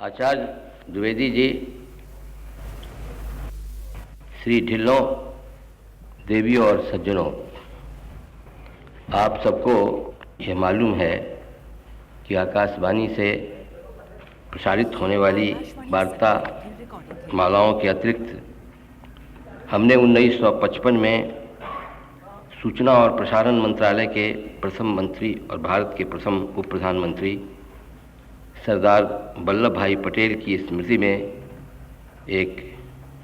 आचार्य द्विवेदी जी, श्री ढिल्लों, देवियों और सज्जनों, आप सबको यह मालूम है कि आकाशवाणी से प्रसारित होने वाली वार्ता मालाओं के अतिरिक्त हमने 1955 में सूचना और प्रसारण मंत्रालय के प्रथम मंत्री और भारत के प्रथम उप प्रधानमंत्री सरदार वल्लभ भाई पटेल की स्मृति में एक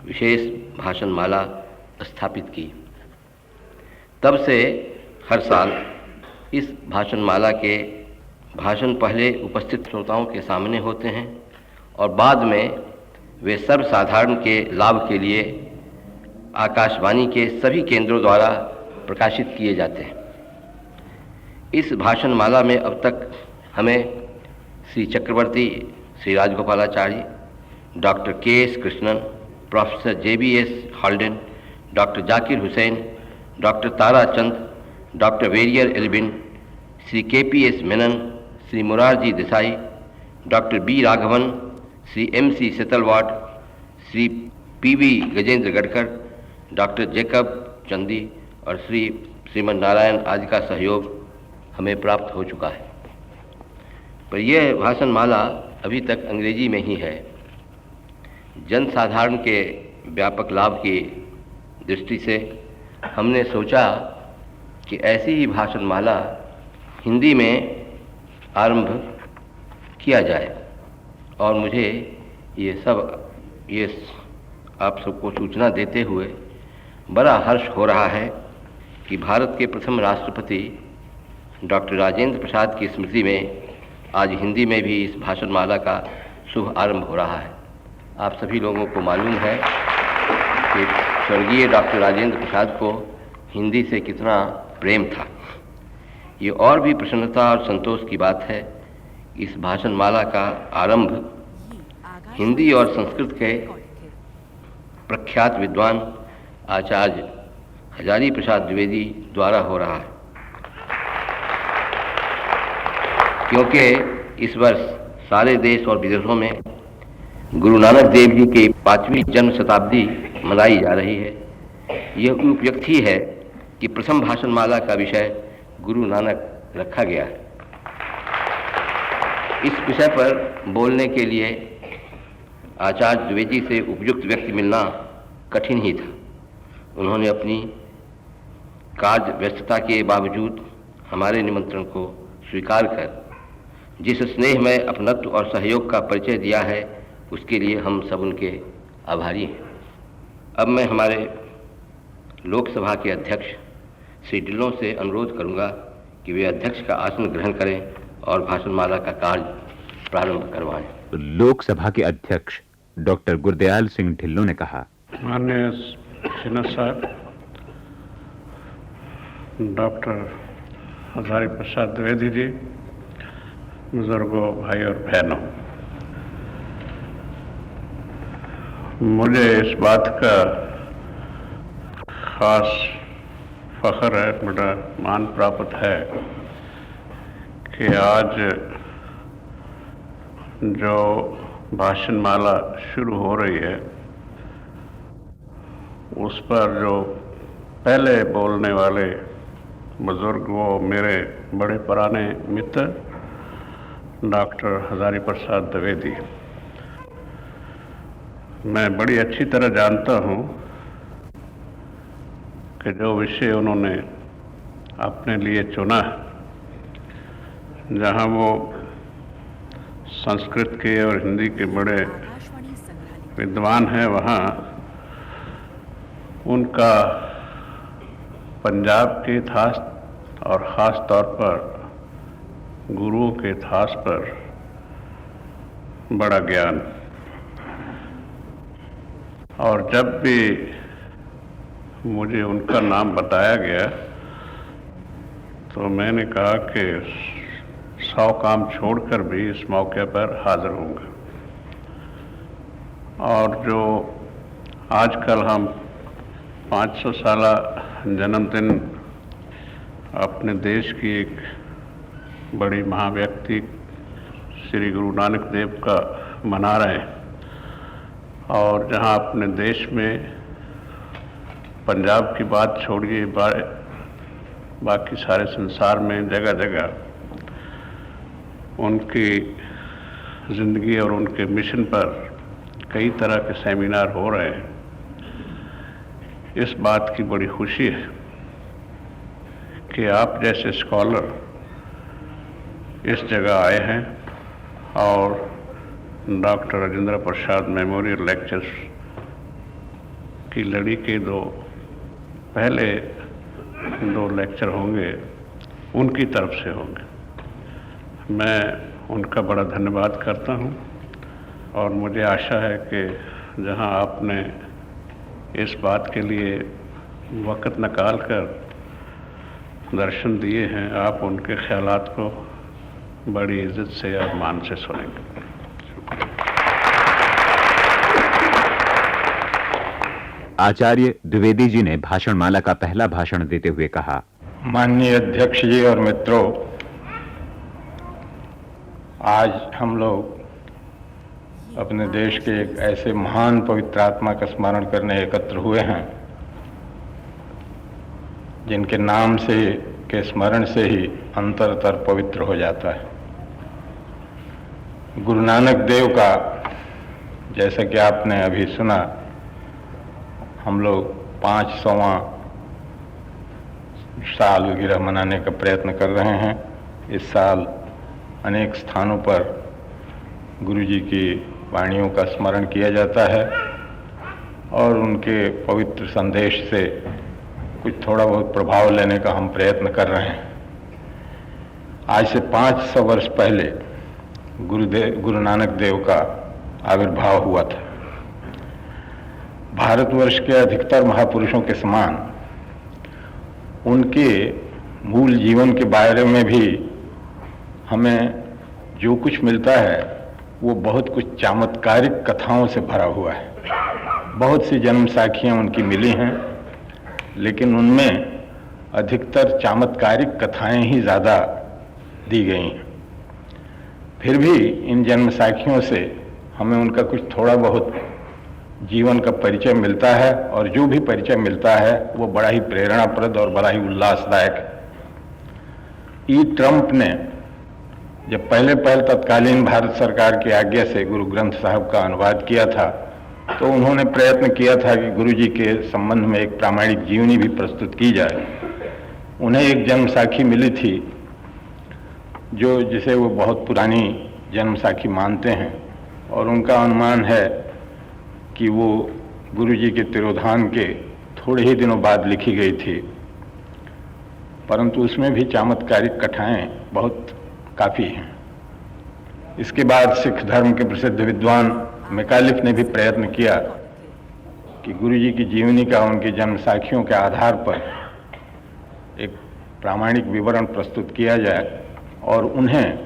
विशेष भाषण माला स्थापित की। तब से हर साल इस भाषण माला के भाषण पहले उपस्थित श्रोताओं के सामने होते हैं और बाद में वे सर्वसाधारण के लाभ के लिए आकाशवाणी के सभी केंद्रों द्वारा प्रकाशित किए जाते हैं। इस भाषण माला में अब तक हमें Shri Chakravarti Shri Rajagopalachari, doctor K S. Krishnan, professor J B S. Haldane, doctor Zakir Hussain, doctor Tarachand, doctor Verrier Elwin, Shri K P S. Menon, Shri Morarji Desai, doctor B. Raghavan, Shri M C. Setalvad, Shri P V. Gajendragadkar, doctor Jacob Chandy और श्रीमन नारायण आदि का सहयोग हमें प्राप्त हो चुका है। पर यह भाषण माला अभी तक अंग्रेजी में ही है। जनसाधारण के व्यापक लाभ की दृष्टि से हमने सोचा कि ऐसी ही भाषण माला हिंदी में आरंभ किया जाए और मुझे ये आप सबको सूचना देते हुए बड़ा हर्ष हो रहा है कि भारत के प्रथम राष्ट्रपति डॉक्टर राजेंद्र प्रसाद की स्मृति में आज हिंदी में भी इस भाषण माला का शुभ आरंभ हो रहा है। आप सभी लोगों को मालूम है कि स्वर्गीय डॉक्टर राजेंद्र प्रसाद को हिंदी से कितना प्रेम था। ये और भी प्रसन्नता और संतोष की बात है। इस भाषण माला का आरंभ हिंदी और संस्कृत के प्रख्यात विद्वान आचार्य हजारी प्रसाद द्विवेदी द्वारा हो रहा है, क्योंकि इस वर्ष सारे देश और विदेशों में गुरु नानक देव जी की 5वीं जन्म शताब्दी मनाई जा रही है। यह उपयुक्त ही है कि प्रथम भाषण माला का विषय गुरु नानक रखा गया है। इस विषय पर बोलने के लिए आचार्य द्विवेदी से उपयुक्त व्यक्ति मिलना कठिन ही था। उन्होंने अपनी कार्य व्यस्तता के बावजूद हमारे निमंत्रण को स्वीकार कर जिस स्नेह में अपनत्व और सहयोग का परिचय दिया है, उसके लिए हम सब उनके आभारी हैं। अब मैं हमारे लोकसभा के अध्यक्ष श्री ढिल्लों से अनुरोध करूंगा कि वे अध्यक्ष का आसन ग्रहण करें और भाषणमाला का कार्य प्रारंभ करवाएं। लोकसभा के अध्यक्ष डॉक्टर गुरदयाल सिंह ढिल्लों ने कहा, माननीय सिन्हा साहब, डॉक्टर हजारी प्रसाद द्विवेदी जी, बुजुर्गों, भाई और बहनों, मुझे इस बात का खास फख्र है, बड़ा मान प्राप्त है कि आज जो भाषण माला शुरू हो रही है उस पर जो पहले बोलने वाले बुजुर्ग, वो मेरे बड़े पुराने मित्र डॉक्टर हजारी प्रसाद द्विवेदी। मैं बड़ी अच्छी तरह जानता हूं कि जो विषय उन्होंने अपने लिए चुना, जहां वो संस्कृत के और हिंदी के बड़े विद्वान हैं, वहां उनका पंजाब के इतिहास और ख़ास तौर पर गुरुओं के इतिहास पर बड़ा ज्ञान। और जब भी मुझे उनका नाम बताया गया तो मैंने कहा कि 100 काम छोड़कर भी इस मौके पर हाजिर होऊंगा। और जो आजकल हम 500 साल जन्मदिन अपने देश की एक बड़ी महाव्यक्ति श्री गुरु नानक देव का मना रहे हैं। और जहां अपने देश में पंजाब की बात छोड़िए, बाकी सारे संसार में जगह जगह उनकी ज़िंदगी और उनके मिशन पर कई तरह के सेमिनार हो रहे हैं। इस बात की बड़ी खुशी है कि आप जैसे स्कॉलर इस जगह आए हैं और doctor Rajendra Prasad memorial lectures की लड़ी के पहले दो लेक्चर होंगे, उनकी तरफ से होंगे। मैं उनका बड़ा धन्यवाद करता हूं और मुझे आशा है कि जहां आपने इस बात के लिए वक़्त निकाल कर दर्शन दिए हैं, आप उनके ख्यालात को बड़ी इज्जत से और मान से सुनेंगे। आचार्य द्विवेदी जी ने भाषणमाला का पहला भाषण देते हुए कहा, माननीय अध्यक्ष जी और मित्रों, आज हम लोग अपने देश के एक ऐसे महान पवित्र आत्मा का स्मरण करने एकत्र हुए हैं जिनके नाम से के स्मरण से ही अंतरतर पवित्र हो जाता है। गुरु नानक देव का, जैसा कि आपने अभी सुना, हम लोग 500वां सालगिरह मनाने का प्रयत्न कर रहे हैं। इस साल अनेक स्थानों पर गुरु जी की वाणियों का स्मरण किया जाता है और उनके पवित्र संदेश से कुछ थोड़ा बहुत प्रभाव लेने का हम प्रयत्न कर रहे हैं। आज से 500 वर्ष पहले गुरु नानक देव का आविर्भाव हुआ था। भारतवर्ष के अधिकतर महापुरुषों के समान उनके मूल जीवन के बारे में भी हमें जो कुछ मिलता है वो बहुत कुछ चमत्कारिक कथाओं से भरा हुआ है। बहुत सी जन्म साखियाँ उनकी मिली हैं, लेकिन उनमें अधिकतर चमत्कारिक कथाएं ही ज़्यादा दी गई हैं। फिर भी इन जन्म साखियों से हमें उनका कुछ थोड़ा बहुत जीवन का परिचय मिलता है, और जो भी परिचय मिलता है वो बड़ा ही प्रेरणाप्रद और बड़ा ही उल्लासदायक है। ई ट्रंप ने जब पहले तत्कालीन भारत सरकार की आज्ञा से गुरु ग्रंथ साहब का अनुवाद किया था, तो उन्होंने प्रयत्न किया था कि गुरु जी के संबंध में एक प्रामाणिक जीवनी भी प्रस्तुत की जाए। उन्हें एक जन्म साखी मिली थी जिसे वो बहुत पुरानी जन्म साखी मानते हैं, और उनका अनुमान है कि वो गुरु जी के तिरोधान के थोड़े ही दिनों बाद लिखी गई थी, परंतु उसमें भी चमत्कारिक कथाएं बहुत काफ़ी हैं। इसके बाद सिख धर्म के प्रसिद्ध विद्वान मैकालिफ ने भी प्रयत्न किया कि गुरु जी की जीवनी का उनकी जन्म साखियों के आधार पर एक प्रामाणिक विवरण प्रस्तुत किया जाए, और उन्हें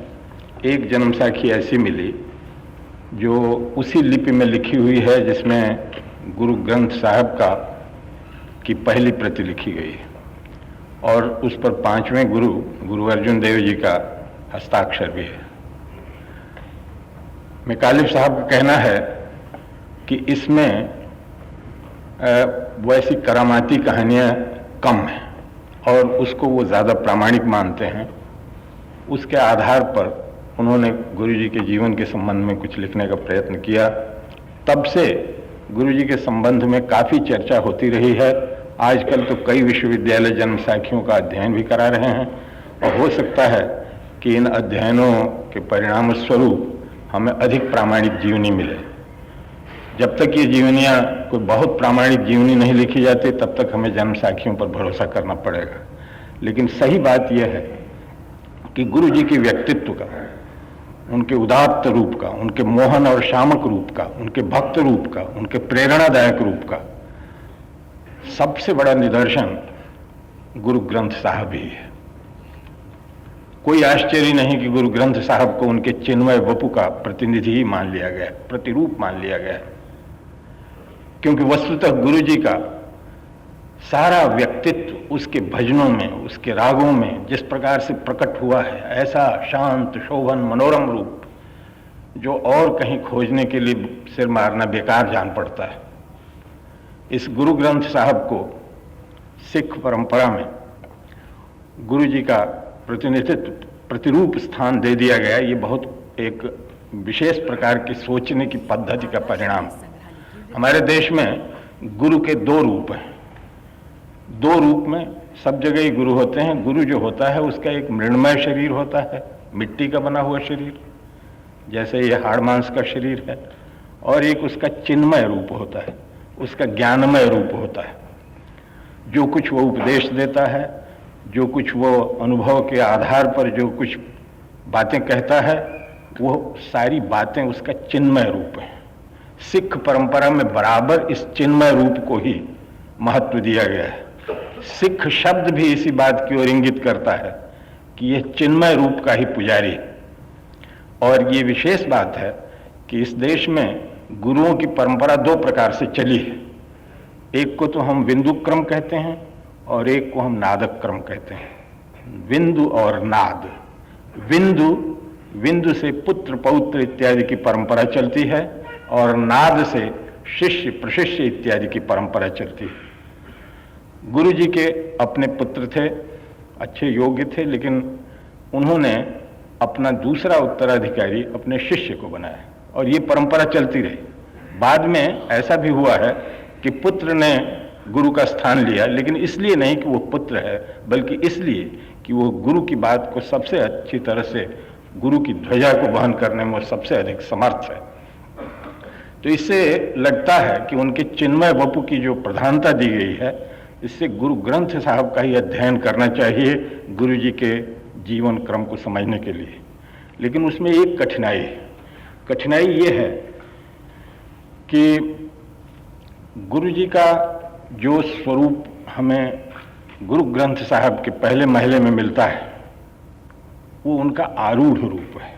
एक जन्म साखी ऐसी मिली जो उसी लिपि में लिखी हुई है जिसमें गुरु ग्रंथ साहब की पहली प्रति लिखी गई है, और उस पर 5वें गुरु अर्जुन देव जी का हस्ताक्षर भी है। मैकालिफ साहब का कहना है कि इसमें वैसी करामाती कहानियाँ कम हैं और उसको वो ज़्यादा प्रामाणिक मानते हैं। उसके आधार पर उन्होंने गुरु जी के जीवन के संबंध में कुछ लिखने का प्रयत्न किया। तब से गुरु जी के संबंध में काफ़ी चर्चा होती रही है। आजकल तो कई विश्वविद्यालय जन्म साखियों का अध्ययन भी करा रहे हैं, और हो सकता है कि इन अध्ययनों के परिणाम स्वरूप हमें अधिक प्रामाणिक जीवनी मिले। जब तक ये जीवनियाँ कोई बहुत प्रामाणिक जीवनी नहीं लिखी जाती, तब तक हमें जन्म साखियों पर भरोसा करना पड़ेगा। लेकिन सही बात यह है कि गुरु जी के व्यक्तित्व का, उनके उदात्त रूप का, उनके मोहन और शामक रूप का, उनके भक्त रूप का, उनके प्रेरणादायक रूप का सबसे बड़ा निदर्शन गुरु ग्रंथ साहब ही है। कोई आश्चर्य नहीं कि गुरु ग्रंथ साहब को उनके चिन्मय वपु का प्रतिनिधि ही मान लिया गया, प्रतिरूप मान लिया गया, क्योंकि वस्तुतः गुरु जी का सारा व्यक्तित्व उसके भजनों में, उसके रागों में जिस प्रकार से प्रकट हुआ है, ऐसा शांत शोभन मनोरम रूप जो और कहीं खोजने के लिए सिर मारना बेकार जान पड़ता है। इस गुरु ग्रंथ साहब को सिख परंपरा में गुरु जी का प्रतिनिधित्व, प्रतिरूप स्थान दे दिया गया। ये बहुत एक विशेष प्रकार की सोचने की पद्धति का परिणाम। हमारे देश में गुरु के दो रूप हैं। दो रूप में सब जगह ही गुरु होते हैं। गुरु जो होता है उसका एक मृण्मय शरीर होता है, मिट्टी का बना हुआ शरीर, जैसे ये हाड़ मांस का शरीर है, और एक उसका चिन्मय रूप होता है, उसका ज्ञानमय रूप होता है। जो कुछ वो उपदेश देता है, जो कुछ वो अनुभव के आधार पर जो कुछ बातें कहता है, वो सारी बातें उसका चिन्मय रूप है। सिख परंपरा में बराबर इस चिन्मय रूप को ही महत्व दिया गया है। सिख शब्द भी इसी बात की ओर इंगित करता है कि यह चिन्मय रूप का ही पुजारी है। और ये विशेष बात है कि इस देश में गुरुओं की परंपरा दो प्रकार से चली है। एक को तो हम विंदु क्रम कहते हैं और एक को हम नादक क्रम कहते हैं। विंदु और नाद। विंदु से पुत्र पौत्र इत्यादि की परंपरा चलती है और नाद से शिष्य प्रशिष्य इत्यादि की परंपरा चलती है। गुरु जी के अपने पुत्र थे, अच्छे योग्य थे, लेकिन उन्होंने अपना दूसरा उत्तराधिकारी अपने शिष्य को बनाया और ये परंपरा चलती रही। बाद में ऐसा भी हुआ है कि पुत्र ने गुरु का स्थान लिया, लेकिन इसलिए नहीं कि वो पुत्र है, बल्कि इसलिए कि वो गुरु की बात को सबसे अच्छी तरह से, गुरु की ध्वजा को वहन करने में सबसे अधिक समर्थ है। तो इससे लगता है कि उनके चिन्मय वपु की जो प्रधानता दी गई है, इससे गुरु ग्रंथ साहब का ही अध्ययन करना चाहिए गुरु जी के जीवन क्रम को समझने के लिए। लेकिन उसमें एक कठिनाई ये है कि गुरु जी का जो स्वरूप हमें गुरु ग्रंथ साहब के पहले महले में मिलता है, वो उनका आरूढ़ रूप है।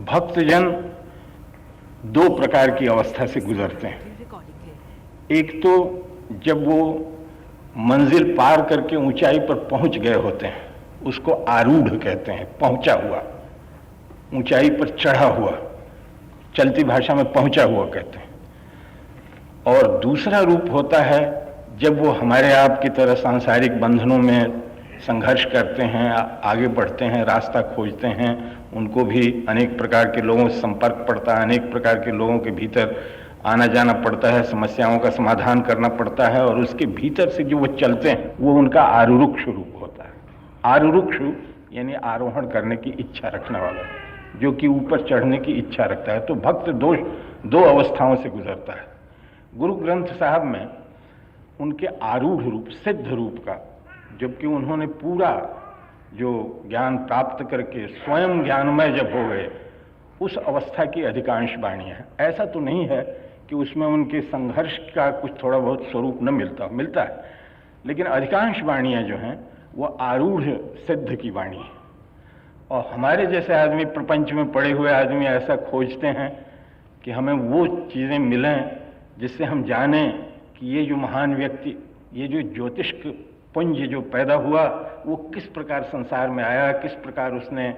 भक्तजन दो प्रकार की अवस्था से गुजरते हैं। एक तो जब वो मंजिल पार करके ऊंचाई पर पहुंच गए होते हैं, उसको आरूढ़ कहते हैं, पहुंचा हुआ, ऊंचाई पर चढ़ा हुआ, चलती भाषा में पहुंचा हुआ कहते हैं। और दूसरा रूप होता है जब वो हमारे आप की तरह सांसारिक बंधनों में संघर्ष करते हैं, आगे बढ़ते हैं, रास्ता खोजते हैं, उनको भी अनेक प्रकार के लोगों से संपर्क पड़ता है, अनेक प्रकार के लोगों के भीतर आना जाना पड़ता है, समस्याओं का समाधान करना पड़ता है, और उसके भीतर से जो वो चलते हैं वो उनका आरुरुक्ष रूप होता है। आरुरुक्ष यानी आरोहण करने की इच्छा रखने वाला, जो कि ऊपर चढ़ने की इच्छा रखता है। तो भक्त दो अवस्थाओं से गुजरता है। गुरु ग्रंथ साहब में उनके आरूढ़ रूप, सिद्ध रूप का, जबकि उन्होंने पूरा जो ज्ञान प्राप्त करके स्वयं ज्ञानमय जब हो गए, उस अवस्था की अधिकांश वाणियाँ हैं। ऐसा तो नहीं है कि उसमें उनके संघर्ष का कुछ थोड़ा बहुत स्वरूप न मिलता है, लेकिन अधिकांश वाणियाँ जो हैं वो आरूढ़ सिद्ध की वाणी है। और हमारे जैसे आदमी, प्रपंच में पड़े हुए आदमी ऐसा खोजते हैं कि हमें वो चीज़ें मिलें जिससे हम जानें कि ये जो महान व्यक्ति, ये जो ज्योतिष पुंज जो पैदा हुआ, वो किस प्रकार संसार में आया, किस प्रकार उसने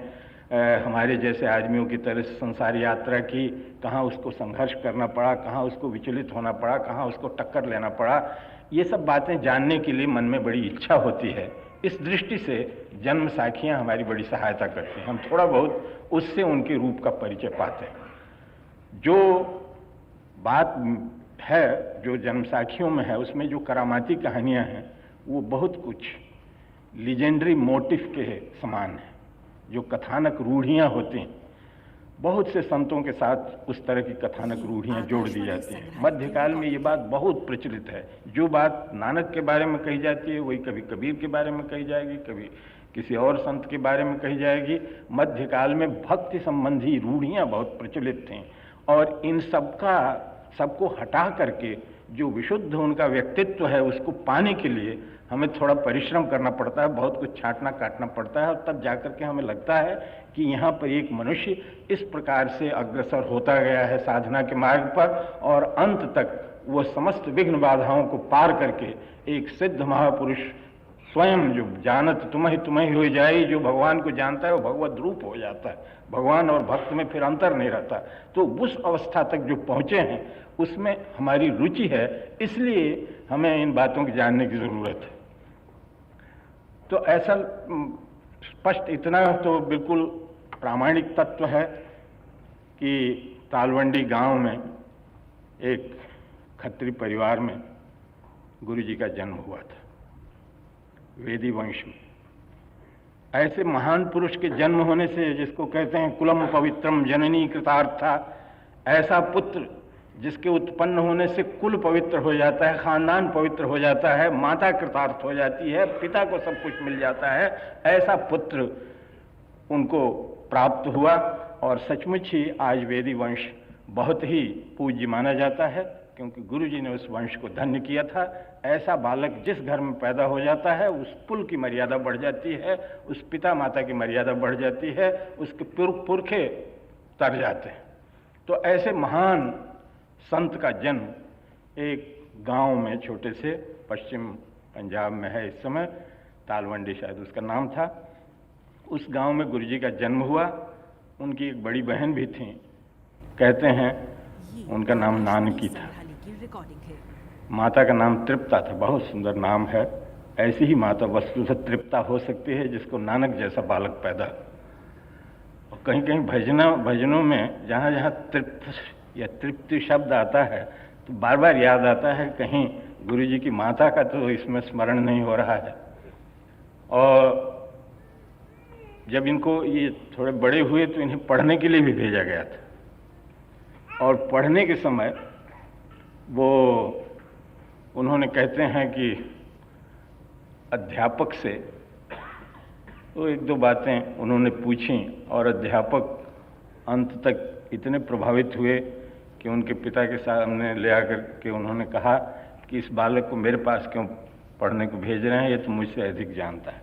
हमारे जैसे आदमियों की तरह संसार यात्रा की, कहाँ उसको संघर्ष करना पड़ा, कहाँ उसको विचलित होना पड़ा, कहाँ उसको टक्कर लेना पड़ा। ये सब बातें जानने के लिए मन में बड़ी इच्छा होती है। इस दृष्टि से जन्म साखियाँ हमारी बड़ी सहायता करती हैं। हम थोड़ा बहुत उससे उनके रूप का परिचय पाते हैं। जो बात है जो जन्म साखियों में है, उसमें जो करामाती कहानियाँ हैं वो बहुत कुछ लीजेंडरी मोटिव के समान है। जो कथानक रूढ़ियाँ होती हैं, बहुत से संतों के साथ उस तरह की कथानक रूढ़ियाँ जोड़ दी जाती हैं। मध्यकाल में ये बात बहुत प्रचलित है। जो बात नानक के बारे में कही जाती है वही कभी कबीर के बारे में कही जाएगी, कभी किसी और संत के बारे में कही जाएगी। मध्यकाल में भक्ति संबंधी रूढ़ियाँ बहुत प्रचलित थीं, और इन सबको हटा करके जो विशुद्ध उनका व्यक्तित्व है उसको पाने के लिए हमें थोड़ा परिश्रम करना पड़ता है, बहुत कुछ छांटना काटना पड़ता है, और तब जाकर के हमें लगता है कि यहाँ पर एक मनुष्य इस प्रकार से अग्रसर होता गया है साधना के मार्ग पर, और अंत तक वो समस्त विघ्न बाधाओं को पार करके एक सिद्ध महापुरुष स्वयं जो जानत तुम्हें हो जाए, जो भगवान को जानता है वो भगवत रूप हो जाता है। भगवान और भक्त में फिर अंतर नहीं रहता। तो उस अवस्था तक जो पहुंचे हैं उसमें हमारी रुचि है, इसलिए हमें इन बातों की जानने की जरूरत है। तो ऐसा स्पष्ट इतना तो बिल्कुल प्रामाणिक तत्व है कि तालवंडी गांव में एक खत्री परिवार में गुरुजी का जन्म हुआ था, वेदी वंश में। ऐसे महान पुरुष के जन्म होने से, जिसको कहते हैं कुलम पवित्रम जननी कृतार्था, ऐसा पुत्र जिसके उत्पन्न होने से कुल पवित्र हो जाता है, खानदान पवित्र हो जाता है, माता कृतार्थ हो जाती है, पिता को सब कुछ मिल जाता है, ऐसा पुत्र उनको प्राप्त हुआ। और सचमुच ही आज वेदी वंश बहुत ही पूज्य माना जाता है, क्योंकि गुरुजी ने उस वंश को धन्य किया था। ऐसा बालक जिस घर में पैदा हो जाता है उस कुल की मर्यादा बढ़ जाती है, उस पिता माता की मर्यादा बढ़ जाती है, उसके पुरखे तर जाते हैं। तो ऐसे महान संत का जन्म एक गांव में, छोटे से पश्चिम पंजाब में है इस समय, तालवंडी शायद उसका नाम था। उस गांव में गुरुजी का जन्म हुआ। उनकी एक बड़ी बहन भी थी, कहते हैं उनका नाम नानकी था। माता का नाम तृप्ता था, बहुत सुंदर नाम है। ऐसी ही माता वस्तुतः तृप्ता हो सकती है जिसको नानक जैसा बालक पैदा। और कहीं कहीं भजनों में जहाँ जहाँ तृप्त या तृप्ति शब्द आता है तो बार बार याद आता है, कहीं गुरुजी की माता का तो इसमें स्मरण नहीं हो रहा है। और जब इनको ये थोड़े बड़े हुए तो इन्हें पढ़ने के लिए भी भेजा गया था। और पढ़ने के समय उन्होंने कहते हैं कि अध्यापक से तो एक दो बातें उन्होंने पूछी, और अध्यापक अंत तक इतने प्रभावित हुए कि उनके पिता के सामने ले आकर के उन्होंने कहा कि इस बालक को मेरे पास क्यों पढ़ने को भेज रहे हैं, ये तो मुझसे अधिक जानता है।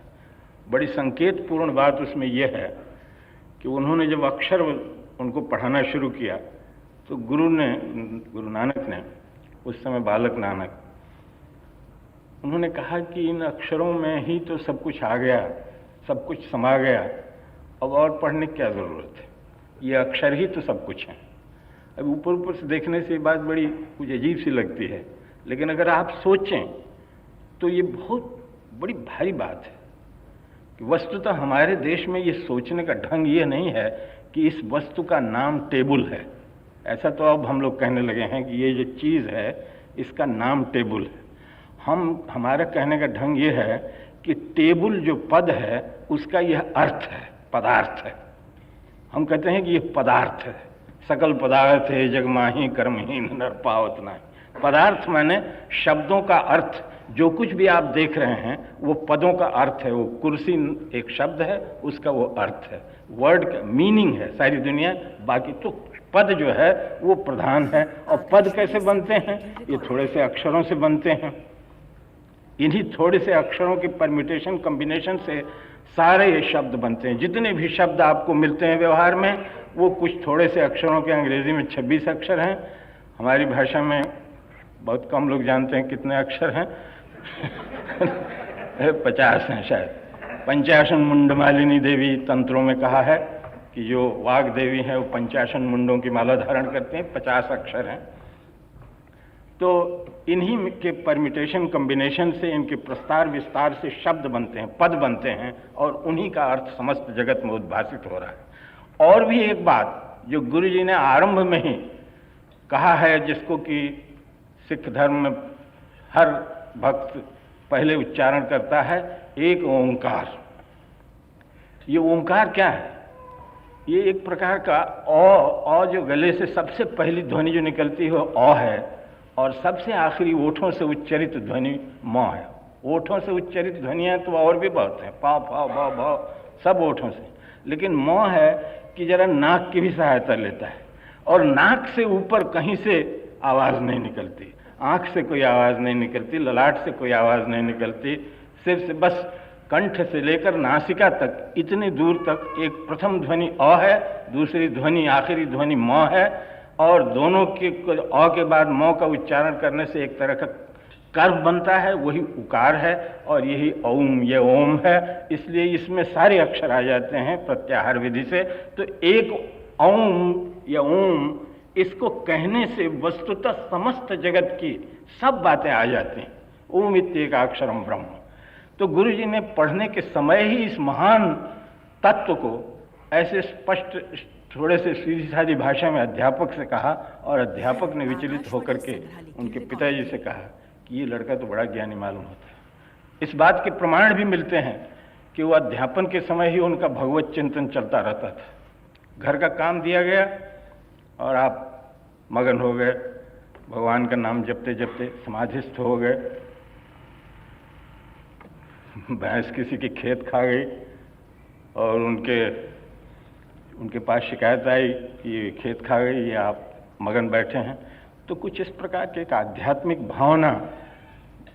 बड़ी संकेतपूर्ण बात उसमें यह है कि उन्होंने जब अक्षर उनको पढ़ाना शुरू किया तो गुरु नानक ने, उस समय बालक नानक, उन्होंने कहा कि इन अक्षरों में ही तो सब कुछ आ गया, सब कुछ समा गया, अब और पढ़ने की क्या ज़रूरत है, ये अक्षर ही तो सब कुछ है। अब ऊपर ऊपर से देखने से ये बात बड़ी कुछ अजीब सी लगती है, लेकिन अगर आप सोचें तो ये बहुत बड़ी भारी बात है कि वस्तुतः हमारे देश में ये सोचने का ढंग ये नहीं है कि इस वस्तु का नाम टेबल है। ऐसा तो अब हम लोग कहने लगे हैं कि ये जो चीज़ है इसका नाम टेबल है। हमारा कहने का ढंग ये है कि टेबल जो पद है उसका यह अर्थ है, पदार्थ है। हम कहते हैं कि ये पदार्थ है, सकल पदार्थ है जग माही कर्महीन नर पावत नहीं। पदार्थ माने शब्दों का अर्थ, जो कुछ भी आप देख रहे हैं वो पदों का अर्थ है। वो कुर्सी एक शब्द है, उसका वो अर्थ है, वर्ड का मीनिंग है सारी दुनिया। बाकी तो पद जो है वो प्रधान है। और पद कैसे बनते हैं? ये थोड़े से अक्षरों से बनते हैं। इन्हीं थोड़े से अक्षरों के परम्यूटेशन कॉम्बिनेशन से सारे ये शब्द बनते हैं। जितने भी शब्द आपको मिलते हैं व्यवहार में वो कुछ थोड़े से अक्षरों के, अंग्रेजी में 26 अक्षर हैं, हमारी भाषा में बहुत कम लोग जानते हैं कितने अक्षर हैं 50 हैं शायद। 55 मुंडमालिनी देवी तंत्रों में कहा है कि जो वाग देवी हैं वो 55 मुंडों की माला धारण करते हैं, 50 अक्षर हैं। तो इन्हीं के परम्यूटेशन कॉम्बिनेशन से, इनके प्रस्तार विस्तार से शब्द बनते हैं, पद बनते हैं, और उन्हीं का अर्थ समस्त जगत में उद्भासित हो रहा है। और भी एक बात जो गुरु जी ने आरंभ में ही कहा है, जिसको कि सिख धर्म में हर भक्त पहले उच्चारण करता है, एक ओंकार। ये ओंकार क्या है? ये एक प्रकार का औ जो गले से सबसे पहली ध्वनि जो निकलती है वो औ है, और सबसे आखिरी ओठों से उच्चरित ध्वनि म है। ओठों से उच्चरित ध्वनियाँ तो और भी बहुत हैं, पाव फाव भाव भाव सब ओठों से, लेकिन म है कि जरा नाक की भी सहायता लेता है। और नाक से ऊपर कहीं से आवाज़ नहीं निकलती, आँख से कोई आवाज़ नहीं निकलती, ललाट से कोई आवाज़ नहीं निकलती, सिर्फ से बस कंठ से लेकर नासिका तक इतनी दूर तक एक प्रथम ध्वनि अ है, दूसरी ध्वनि आखिरी ध्वनि म है, और दोनों के अ के बाद म का उच्चारण करने से एक तरह का कर्व बनता है वही उकार है, और यही ओम, ये ओम है, इसलिए इसमें सारे अक्षर आ जाते हैं प्रत्याहार विधि से। तो एक ओम या ओम, इसको कहने से वस्तुतः समस्त जगत की सब बातें आ जाती हैं। ओम इत्येकाक्षरम ब्रह्म। तो गुरु जी ने पढ़ने के समय ही इस महान तत्व को ऐसे स्पष्ट, थोड़े से सीधी सादी भाषा में अध्यापक से कहा, और अध्यापक ने विचलित होकर के उनके पिताजी से कहा कि ये लड़का तो बड़ा ज्ञानी मालूम होता है। इस बात के प्रमाण भी मिलते हैं कि वो अध्यापन के समय ही उनका भगवत चिंतन चलता रहता था। घर का काम दिया गया और आप मगन हो गए, भगवान का नाम जपते जपते समाधिस्थ हो गए। भैंस किसी की खेत खा गई और उनके पास शिकायत आई कि ये खेत खा गई, ये आप मगन बैठे हैं। तो कुछ इस प्रकार की एक आध्यात्मिक भावना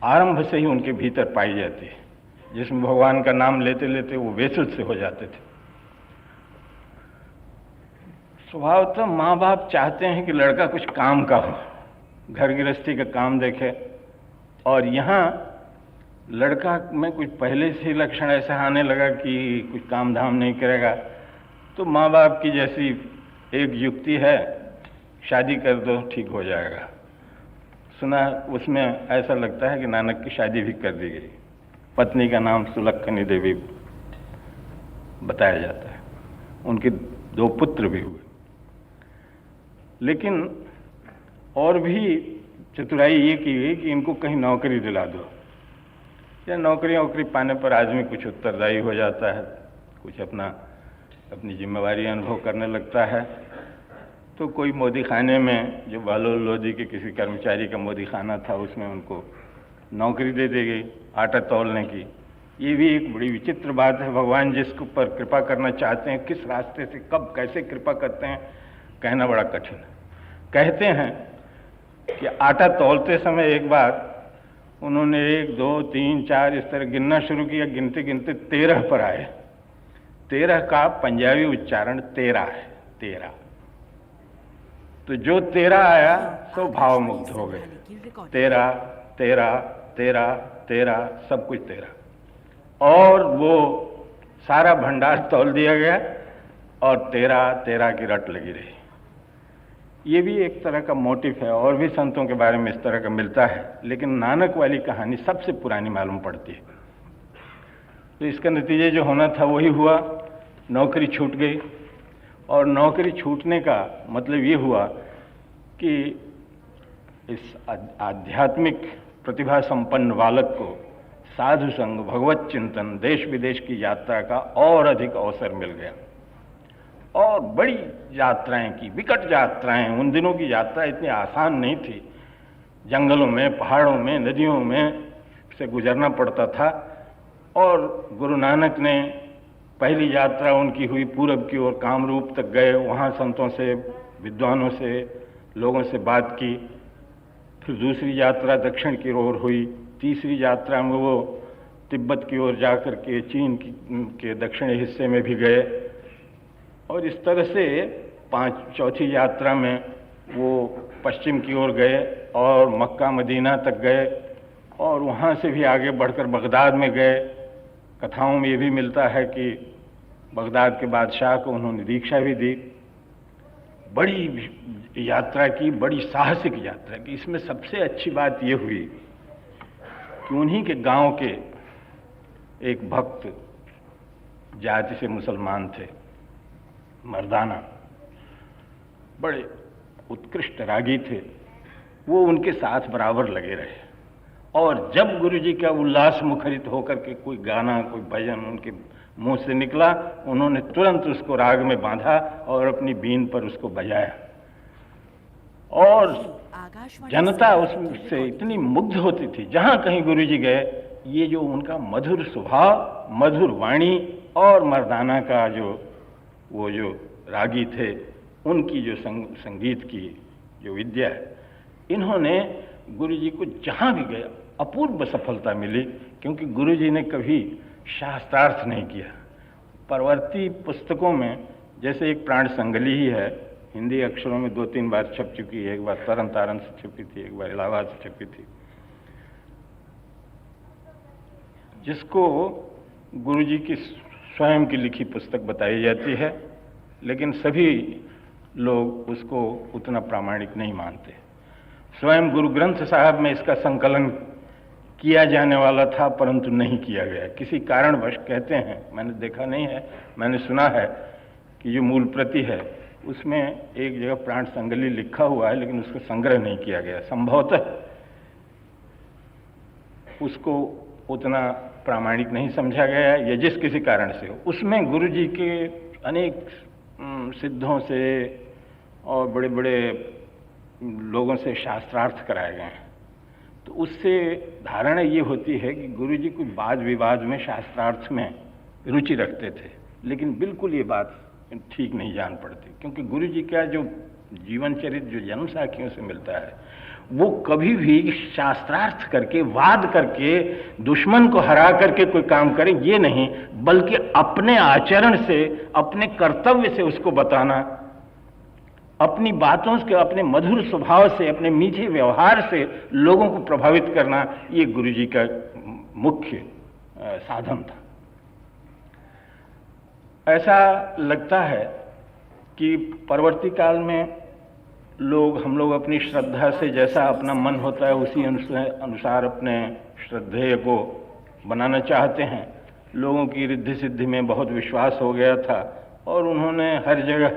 आरंभ से ही उनके भीतर पाई जाती है, जिसमें भगवान का नाम लेते लेते वो वेसुल से हो जाते थे। स्वभावतः माँ बाप चाहते हैं कि लड़का कुछ काम का हो, घर गृहस्थी का काम देखे, और यहाँ लड़का में कुछ पहले से ही लक्षण ऐसा आने लगा कि कुछ काम धाम नहीं करेगा। तो माँ बाप की जैसी एक युक्ति है, शादी कर दो ठीक हो जाएगा। सुना उसमें ऐसा लगता है कि नानक की शादी भी कर दी गई। पत्नी का नाम सुलक्षणी देवी बताया जाता है। उनके 2 पुत्र भी हुए। लेकिन और भी चतुराई ये की गई कि इनको कहीं नौकरी दिला दो, या नौकरी पाने पर आदमी कुछ उत्तरदायी हो जाता है, कुछ अपनी जिम्मेवारी अनुभव करने लगता है। तो कोई मोदी खाने में, जो बालोल लोधी के किसी कर्मचारी का मोदी खाना था, उसमें उनको नौकरी दे दी गई आटा तौलने की। ये भी एक बड़ी विचित्र बात है। भगवान जिसके ऊपर कृपा करना चाहते हैं, किस रास्ते से कब कैसे कृपा करते हैं, कहना बड़ा कठिन है। कहते हैं कि आटा तौलते समय एक बार उन्होंने 1, 2, 3, 4 इस तरह गिनना शुरू किया। गिनते गिनते 13 पर आए। 13 का पंजाबी उच्चारण 13 है, 13। तो जो 13 आया तो भावमुग्ध हो गए। 13, 13, 13, 13, सब कुछ 13। और वो सारा भंडार तौल दिया गया और 13, 13 की रट लगी रही। ये भी एक तरह का मोटिव है, और भी संतों के बारे में इस तरह का मिलता है, लेकिन नानक वाली कहानी सबसे पुरानी मालूम पड़ती है। तो इसका नतीजा जो होना था वही हुआ। नौकरी छूट गई, और नौकरी छूटने का मतलब ये हुआ कि इस आध्यात्मिक प्रतिभा संपन्न बालक को साधु संग, भगवत चिंतन, देश विदेश की यात्रा का और अधिक अवसर मिल गया। और बड़ी यात्राएं की, विकट यात्राएं। उन दिनों की यात्रा इतनी आसान नहीं थी। जंगलों में, पहाड़ों में, नदियों में से गुजरना पड़ता था। और गुरु नानक ने पहली यात्रा उनकी हुई पूरब की ओर, कामरूप तक गए। वहाँ संतों से, विद्वानों से, लोगों से बात की। फिर दूसरी यात्रा दक्षिण की ओर हुई। तीसरी यात्रा में वो तिब्बत की ओर जाकर के चीन के दक्षिणी हिस्से में भी गए। और इस तरह से चौथी यात्रा में वो पश्चिम की ओर गए और मक्का मदीना तक गए, और वहाँ से भी आगे बढ़कर बगदाद में गए। कथाओं में ये भी मिलता है कि बगदाद के बादशाह को उन्होंने दीक्षा भी दी। बड़ी यात्रा की, बड़ी साहसिक यात्रा की। इसमें सबसे अच्छी बात ये हुई कि उन्हीं के गांव के एक भक्त, जाति से मुसलमान थे, मर्दाना, बड़े उत्कृष्ट रागी थे। वो उनके साथ बराबर लगे रहे। और जब गुरु जी का उल्लास मुखरित होकर के कोई गाना, कोई भजन उनके मुंह से निकला, उन्होंने तुरंत उसको राग में बांधा और अपनी बीन पर उसको बजाया। और जनता उससे इतनी मुग्ध होती थी। जहाँ कहीं गुरु जी गए, ये जो उनका मधुर स्वभाव, मधुर वाणी और मर्दाना का वो जो रागी थे, उनकी जो संगीत की जो विद्या है, इन्होंने गुरु जी को जहाँ भी गया अपूर्व सफलता मिली। क्योंकि गुरु जी ने कभी शास्त्रार्थ नहीं किया। परवर्ती पुस्तकों में जैसे एक प्राण संगली ही है, हिंदी अक्षरों में 2-3 बार छप चुकी है। एक बार तरन तारण से छपी थी, एक बार इलाहाबाद से छपी थी। जिसको गुरुजी की स्वयं की लिखी पुस्तक बताई जाती है, लेकिन सभी लोग उसको उतना प्रामाणिक नहीं मानते। स्वयं गुरु ग्रंथ साहब में इसका संकलन किया जाने वाला था, परंतु नहीं किया गया किसी कारणवश। कहते हैं, मैंने देखा नहीं है, मैंने सुना है कि जो मूल प्रति है उसमें एक जगह प्राण संगली लिखा हुआ है, लेकिन उसका संग्रह नहीं किया गया। संभवतः उसको उतना प्रामाणिक नहीं समझा गया, या जिस किसी कारण से हो। उसमें गुरुजी के अनेक सिद्धों से और बड़े बड़े लोगों से शास्त्रार्थ कराए गए हैं। तो उससे धारणा ये होती है कि गुरुजी कोई वाद विवाद में, शास्त्रार्थ में रुचि रखते थे, लेकिन बिल्कुल ये बात ठीक नहीं जान पड़ती, क्योंकि गुरुजी का जो जीवन चरित्र जो जन्म साखियों से मिलता है, वो कभी भी शास्त्रार्थ करके, वाद करके, दुश्मन को हरा करके कोई काम करे, ये नहीं, बल्कि अपने आचरण से, अपने कर्तव्य से उसको बताना, अपनी बातों से, अपने मधुर स्वभाव से, अपने मीठे व्यवहार से लोगों को प्रभावित करना, ये गुरुजी का मुख्य साधन था। ऐसा लगता है कि परवर्ती काल में हम लोग अपनी श्रद्धा से, जैसा अपना मन होता है उसी अनुसार अपने श्रद्धेय को बनाना चाहते हैं। लोगों की रिद्धि सिद्धि में बहुत विश्वास हो गया था, और उन्होंने हर जगह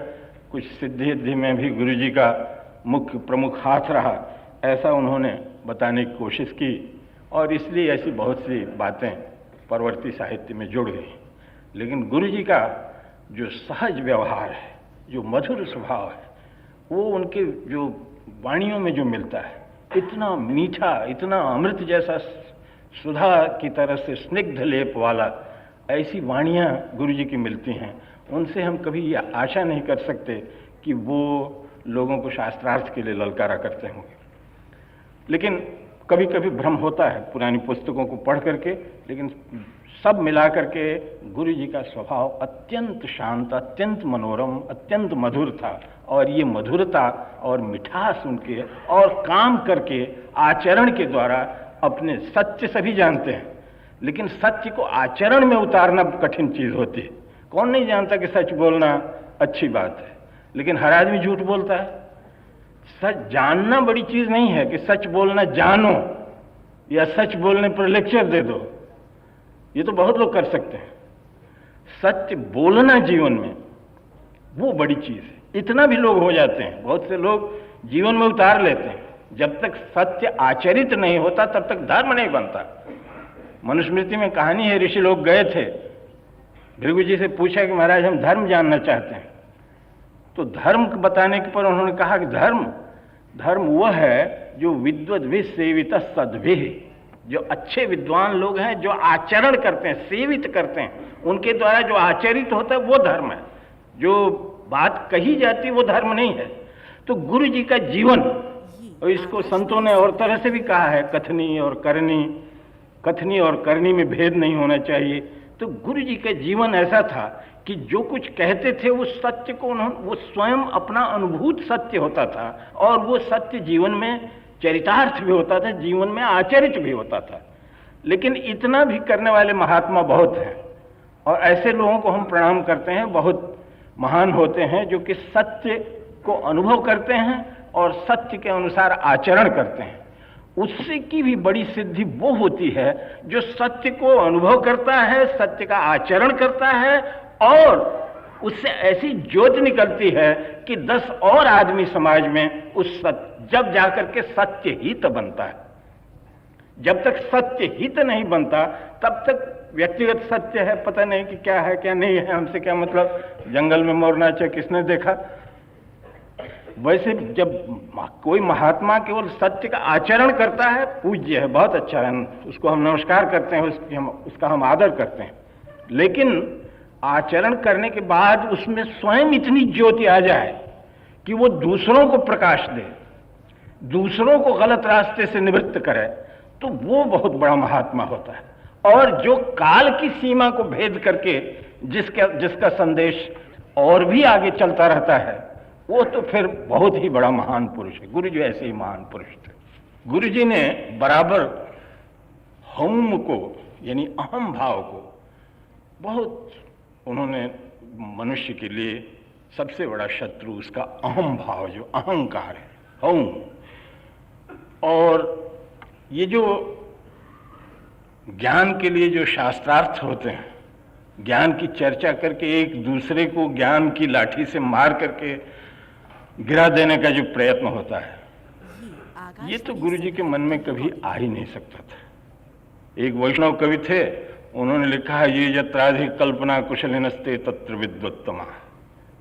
कुछ सिद्धि में भी गुरुजी का मुख्य प्रमुख हाथ रहा, ऐसा उन्होंने बताने की कोशिश की, और इसलिए ऐसी बहुत सी बातें परवर्ती साहित्य में जुड़ गई। लेकिन गुरुजी का जो सहज व्यवहार है, जो मधुर स्वभाव है, वो उनके जो वाणियों में जो मिलता है, इतना मीठा, इतना अमृत जैसा, सुधा की तरह से स्निग्ध लेप वाला, ऐसी वाणियाँ गुरुजी की मिलती हैं। उनसे हम कभी ये आशा नहीं कर सकते कि वो लोगों को शास्त्रार्थ के लिए ललकारा करते होंगे। लेकिन कभी कभी भ्रम होता है पुरानी पुस्तकों को पढ़ करके, लेकिन सब मिला करके गुरुजी का स्वभाव अत्यंत शांत, अत्यंत मनोरम, अत्यंत मधुर था। और ये मधुरता और मिठास उनके, और काम करके, आचरण के द्वारा, अपने सत्य सभी जानते हैं, लेकिन सत्य को आचरण में उतारना कठिन चीज होती है। कौन नहीं जानता कि सच बोलना अच्छी बात है, लेकिन हर आदमी झूठ बोलता है। सच जानना बड़ी चीज नहीं है कि सच बोलना जानो, या सच बोलने पर लेक्चर दे दो, ये तो बहुत लोग कर सकते हैं। सत्य बोलना जीवन में वो बड़ी चीज है। इतना भी लोग हो जाते हैं, बहुत से लोग जीवन में उतार लेते हैं। जब तक सत्य आचरित नहीं होता तब तक धर्म नहीं बनता। मनुस्मृति में कहानी है, ऋषि लोग गए थे, भृगु जी से पूछा कि महाराज हम धर्म जानना चाहते हैं। तो धर्म बताने के पर उन्होंने कहा कि धर्म वह है जो विद्वद्भिः सेवितः सद्भिः, जो अच्छे विद्वान लोग हैं, जो आचरण करते हैं, सेवित करते हैं, उनके द्वारा जो आचरित होता है वो धर्म है। जो बात कही जाती वो धर्म नहीं है। तो गुरु जी का जीवन, और इसको संतों ने और तरह से भी कहा है, कथनी और करनी में भेद नहीं होना चाहिए। तो गुरु जी का जीवन ऐसा था कि जो कुछ कहते थे वो सत्य को वो स्वयं अपना अनुभूत सत्य होता था, और वो सत्य जीवन में चरितार्थ भी होता था, जीवन में आचरित भी होता था। लेकिन इतना भी करने वाले महात्मा बहुत हैं, और ऐसे लोगों को हम प्रणाम करते हैं, बहुत महान होते हैं जो कि सत्य को अनुभव करते हैं और सत्य के अनुसार आचरण करते हैं। उससे की भी बड़ी सिद्धि वो होती है जो सत्य को अनुभव करता है, सत्य का आचरण करता है, और उससे ऐसी ज्योत निकलती है कि 10 और आदमी समाज में उस सत्य, जब जाकर के सत्य हित बनता है। जब तक सत्य हित नहीं बनता तब तक व्यक्तिगत सत्य है, पता नहीं कि क्या है क्या नहीं है, हमसे क्या मतलब, जंगल में मोर नाचा किसने देखा। वैसे जब कोई महात्मा केवल सत्य का आचरण करता है, पूज्य है, बहुत अच्छा है, उसको हम नमस्कार करते हैं, उसका हम आदर करते हैं। लेकिन आचरण करने के बाद उसमें स्वयं इतनी ज्योति आ जाए कि वो दूसरों को प्रकाश दे, दूसरों को गलत रास्ते से निवृत्त करे, तो वो बहुत बड़ा महात्मा होता है। और जो काल की सीमा को भेद करके जिसका संदेश और भी आगे चलता रहता है, वो तो फिर बहुत ही बड़ा महान पुरुष है। गुरु जी ऐसे ही महान पुरुष थे। गुरु जी ने बराबर हम को यानी अहम भाव को बहुत उन्होंने मनुष्य के लिए सबसे बड़ा शत्रु उसका अहम भाव, जो अहंकार है, हूँ। और ये जो ज्ञान के लिए जो शास्त्रार्थ होते हैं, ज्ञान की चर्चा करके एक दूसरे को ज्ञान की लाठी से मार करके गिरा देने का जो प्रयत्न होता है, ये तो गुरु जी के मन में कभी आ ही नहीं सकता था। एक वैष्णव कवि थे, उन्होंने लिखा है, ये यत्राधिक कल्पना कुशलिनस्ते तत्र विद्वत्तमा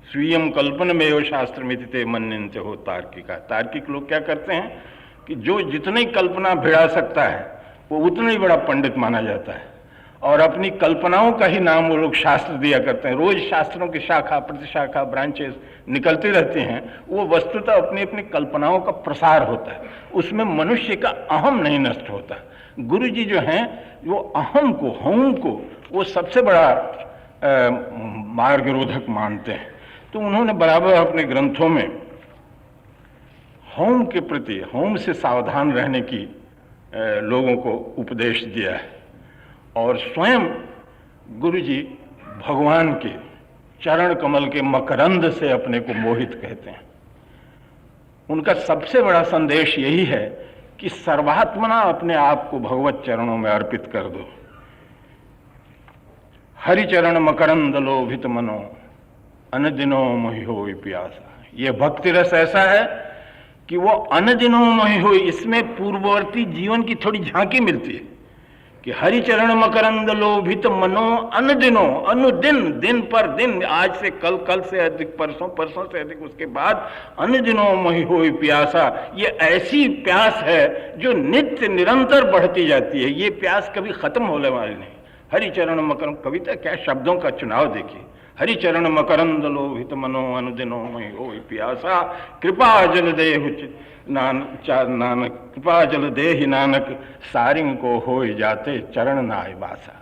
स्वीयम कल्पन में शास्त्र मिथिते मन्यन्ते हो तार्किका। तार्किक लोग क्या करते हैं कि जो जितनी कल्पना भिड़ा सकता है वो उतना ही बड़ा पंडित माना जाता है, और अपनी कल्पनाओं का ही नाम वो लोग शास्त्र दिया करते हैं। रोज शास्त्रों की शाखा प्रतिशाखा ब्रांचेस निकलती रहती हैं, वो वस्तुतः अपनी अपनी कल्पनाओं का प्रसार होता है, उसमें मनुष्य का अहम नहीं नष्ट होता। गुरु जी जो हैं वो अहम को, हूँ को वो सबसे बड़ा मार्गरोधक मानते हैं। तो उन्होंने बराबर अपने ग्रंथों में हूँ के प्रति, हूँ से सावधान रहने की लोगों को उपदेश दिया है। और स्वयं गुरु जी भगवान के चरण कमल के मकरंद से अपने को मोहित कहते हैं। उनका सबसे बड़ा संदेश यही है कि सर्वात्मना अपने आप को भगवत चरणों में अर्पित कर दो। हरिचरण मकरंद लोभित मनो अनदिनो मोहि होई प्यासा। यह भक्ति रस ऐसा है कि वो अनदिनो मोहि होई, इसमें पूर्ववर्ती जीवन की थोड़ी झांकी मिलती है कि हरिचरण मकरंद लोभित मनो अनदिनो, अनुदिन, दिन पर दिन, आज से कल, कल से अधिक परसों, परसों से अधिक उसके बाद, अनदिनो मोहि होई प्यासा। ये ऐसी प्यास है जो नित्य निरंतर बढ़ती जाती है, ये प्यास कभी खत्म होने वाली नहीं। हरिचरण मकरंद, कविता क्या शब्दों का चुनाव देखिए, हरिचरण मकरंद लोभित मनो अनुदिनो मोहि होई प्यासा। कृपा जल देहु नानक, कृपा जल देहि नानक, सारिंग को होई जाते चरण नाय बासा।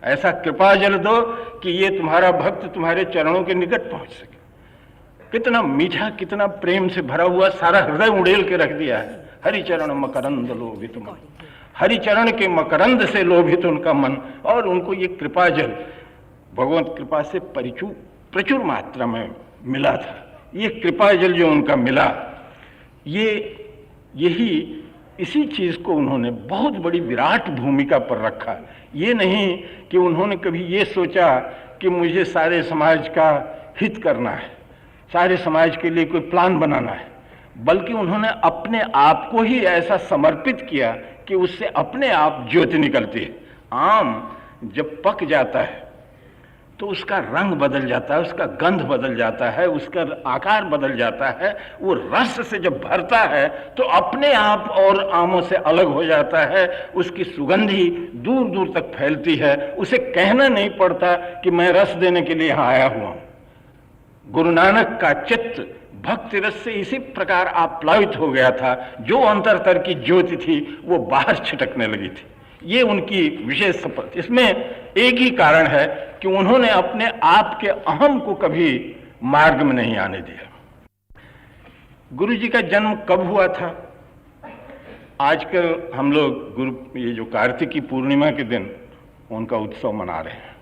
ऐसा कृपा जल दो कि ये तुम्हारा भक्त तुम्हारे चरणों के निकट पहुंच सके। कितना मीठा, कितना प्रेम से भरा हुआ, सारा हृदय उड़ेल के रख दिया है। हरिचरण मकरंद लोभित मन, हरिचरण के मकरंद से लोभित उनका मन, और उनको ये कृपा जल भगवत कृपा से प्रचुर मात्रा में मिला था। ये कृपा जल जो उनका मिला, यही इसी चीज को उन्होंने बहुत बड़ी विराट भूमिका पर रखा। ये नहीं कि उन्होंने कभी ये सोचा कि मुझे सारे समाज का हित करना है, सारे समाज के लिए कोई प्लान बनाना है, बल्कि उन्होंने अपने आप को ही ऐसा समर्पित किया कि उससे अपने आप ज्योति निकलती है। आम जब पक जाता है तो उसका रंग बदल जाता है, उसका गंध बदल जाता है, उसका आकार बदल जाता है, वो रस से जब भरता है तो अपने आप और आमों से अलग हो जाता है, उसकी सुगंधी दूर दूर तक फैलती है। उसे कहना नहीं पड़ता कि मैं रस देने के लिए यहाँ आया हुआ हूं। गुरु नानक का चित्त भक्ति रस से इसी प्रकार आप्लावित हो गया था, जो अंतरतर की ज्योति थी वो बाहर छिटकने लगी थी। ये उनकी विशेष सफलता। इसमें एक ही कारण है कि उन्होंने अपने आप के अहम को कभी मार्ग में नहीं आने दिया। गुरु जी का जन्म कब हुआ था? आजकल हम लोग ये जो कार्तिकी पूर्णिमा के दिन उनका उत्सव मना रहे हैं।